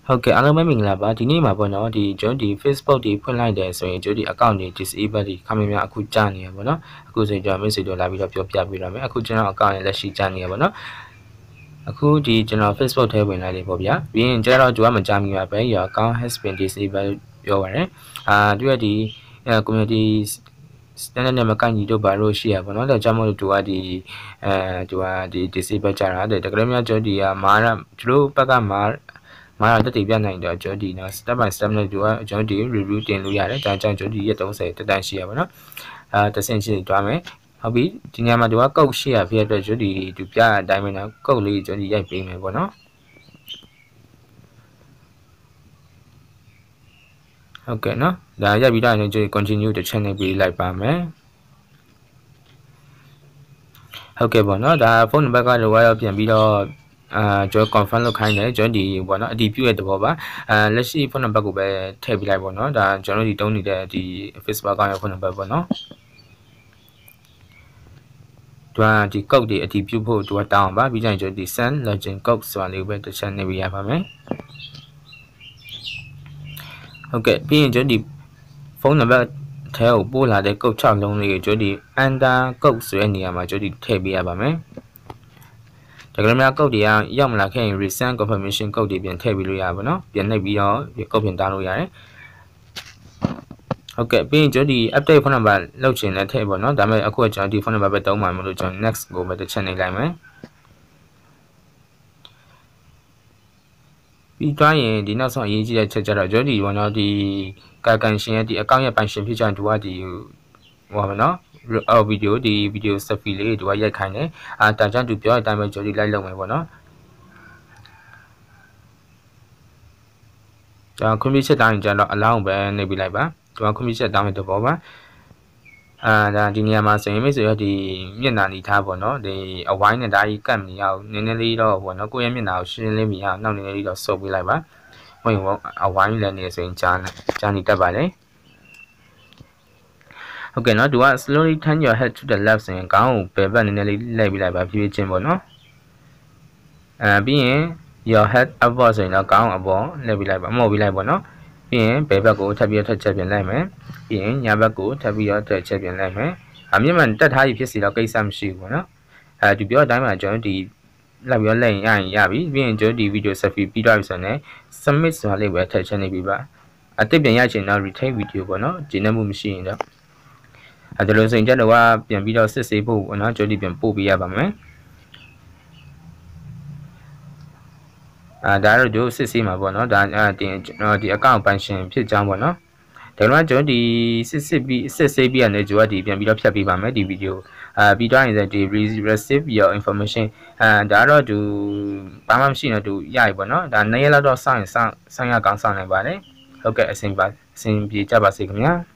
Okay,အားလုံးပဲမင်္ဂလာပါဒီနေ့မှာပေါ့နော်ဒီကျွန်တော်ဒီ Facebook ဒီဖွင့်လိုက်တယ်ဆိုရင်ကျွန်တော်ဒီ account တွေ disable ဒီခမင်းများအခုကြာနေရပါတော့အခုဆိုရင်ကျွန်တော် message တော့လာပြီးတော့ပြောပြပေးရမယ်အခုကျွန်တော် account ရဲ့လက်ရှိကြာနေရပါတော့အခုဒီကျွန်တော် Facebook ထဲဝင်လိုက်တယ်ပေါ့ဗျာပြီးရင်ကျွန်တော်ကမကြာမီပါပဲ your account has been disabled ပြောပါတယ်သူကဒီ community standard နဲ့မကိုက်ညီတော့ဘာလို့ရှိရပါတော့ဒါကြောင့်မို့လို့သူကဒီdisable ကြတာတဲ့တကယ်လို့များကျွန်တော်ဒီမာရသူတို့ဘက်ကမာတက်တည်ပြနိုင်တော့ကျွန်တော်ဒီနော် step by step နဲ့ကျွန်တော်ဒီ review တင်လို့ရတယ်ဒါကြောင့်ကျွန်တော်ဒီရက်30တက်တန်းရှိရပါတော့တဆင့်ချင်းတွားမယ်ဟုတ်ပြီဒီညမှာသူကကုတ်ရှိရဖြစ်တဲ့အတွက်ကျွန်တော်ဒီပြအတိုင်းပဲနော်ကုတ်လေးကျွန်တော်ဒီရိုက်ပေးမယ်ပေါ့နော်ဟုတ်ကဲ့နော်ဒါရိုက်ပြီးတော့ကျွန်တော် continue တစ်ချက်နဲ့ပြီးလိုက်ပါမယ်ဟုတ်ကဲ့ပေါ့နော်ဒါဖုန်းနံပါတ်ကတော့ပြန်ပြီးတော့ကျွန်တော် confirm လုပ်ခိုင်းတယ်ကျွန်တော်ဒီပေါ့နော်အတည်ပြုရတဲ့ဘောပါလက်ရှိဖုန်းနံပါတ်ကိုပဲထည့်ပေးလိုက်ပေါ့နော်ဒါကျွန်တော်ဒီတုံးနေတဲ့ဒီ Facebook account ရဲ့ဖုန်းနံပါတ်ပေါ့နော်ဒီ code တွေအတည်ပြုဖို့တောင်းပါပြီးကြရင်ကျွန်တော်ဒီ send login code ဆိုတာလေးကိုပဲတစ်ချက်နေပေးရပါမယ်ဟုတ်ကဲ့ပြီးရင်ကျွန်တော်ဒီဖုန်းနံပါတ်ထဲကိုပို့လာတဲ့ code 6လုံးလေးကိုကျွန်တော်ဒီ enter code ဆိုတဲ့နေရာမှာကျွန်တော်ဒီထည့်ပေးရပါမယ်တကယ်လို့များ code တွေကရောက်မလာခဲ့ရင် resend confirmation code တွေပြန်ထည့်ပြီးလို့ရပါတော့ပြန်နှိပ်ပြီးတော့ code ပြန်တောင်းလို့ရတယ်ဟုတ်ကဲ့ပြီးရင်ကျွန်တော်ဒီ update ဖုန်းနံပါတ်လောက်ချင်တဲ့ထည့်ပေါ့နော်ဒါပေမဲ့အခုကကျွန်တော်ဒီဖုန်းနံပါတ်ပဲတုံးမှာမလို့ကျွန်တော် next ကိုပဲတစ်ချက်နှိပ်လိုက်မယ်ပြီးသွားရင်ဒီနောက်ဆုံးအရေးကြီးတဲ့ချက်ကြတော့ကျွန်တော်ဒီဘောနော်ဒီကာကန်ရှင်ရဲ့ဒီ account ရဲ့ပိုင်ရှင်ဖြစ်ကြရင်သူကဒီဟိုပါမယ်နော်ဗီဒီယို selfie လေးတို့ကရိုက်ခိုင်းတယ်တန်ချမ်းသူပြောတဲ့အတိုင်းပဲကျွန်တော်ဒီလိုက်လုပ်မယ်ပေါ့နော်ကျွန်တော် computer တောင်းရင်ကျွန်တော် allow ပဲနေပြီးလိုက်ပါကျွန်တော် computer တောင်းတဲ့ဘောပါဒါဒီနေရာမှာဆိုရင်မိတ်ဆွေရဒီမျက်နှာနေထားပေါ့နော်ဒီအဝိုင်းနဲ့ဒါကြီးကတ်မြင်အောင်နည်းနည်းလေးတော့ပေါ့နော်ကိုယ့်ရဲ့မျက်နှာကိုရှင်းလင်းမြင်အောင်နောက်နည်းနည်းလေးတော့ဆုပ်ပေးလိုက်ပါဝင်အဝိုင်းလည်းနေဆိုရင်ကြားနေတတ်ပါလေဟုတ်ကဲ့နော်သူက slowly turn your head to the left ဆိုရင်ခေါင်းကိုဘယ်ဘက်နည်းနည်းလေးလှည့်ပေးလိုက်ပါဖြည်းဖြည်းချင်းပေါ့နော်ပြီးရင် your head upward ဆိုရင်တော့ခေါင်းအပေါ်လှည့်ပေးလိုက်ပါမော့ပေးလိုက်ပေါ့နော်ပြီးရင်ဘယ်ဘက်ကိုထပ်ပြီးတော့ထပ်ချက်ပြန်လိုက်မယ်ပြီးရင်ညာဘက်ကိုထပ်ပြီးတော့ထပ်ချက်ပြန်လိုက်မယ်မျက်မှန်တက်ထားပြီးဖြစ်စီတော့ကိစ္စမရှိဘူးပေါ့နော်သူပြောတဲ့အတိုင်းမှာကျွန်တော်ဒီလိုက်ပြီးတော့လက်ရင်ရပြီပြီးရင်ကျွန်တော်ဒီ video selfie ပြီးတော့ပြီဆိုရင် submit ဆိုတာလေးပဲထည့်ချက်နေပြီပါအသစ်ပြန်ရချင်တော့ retain video ပေါ့နော်ဂျင်းနေမှုမရှိရင်တော့ဒါလိုဆိုရင်ကျတော့ပြန်ပြီးတော့စစ်ဆေးဖို့ပေါ့နော်ကျွန်တော်ဒီပြန်ပို့ပေးရပါမယ်ဒါတော့တို့စစ်ဆေးမှာပေါ့နော်ဒါတင်ကျွန်တော်ဒီ account ပိုင်ရှင်ဖြစ်ကြောင်းပေါ့နော်ဒါတော့ကျွန်တော်ဒီစစ်ဆေးပြီးရတယ်ကျွန်တော်ဒီပြန်ပြီးတော့ဖြတ်ပေးပါမယ်ဒီဗီဒီယိုပြီးတော့ရင်ဒီ receive your information ဒါတော့သူဘာမှမရှိတော့သူရပြီပေါ့နော်ဒါ2ရက်လောက်တော့စောင့်ရကောင်းစောင့်နိုင်ပါတယ်ဟုတ်ကဲ့အဆင်ပြေကြပါစေခင်ဗျာ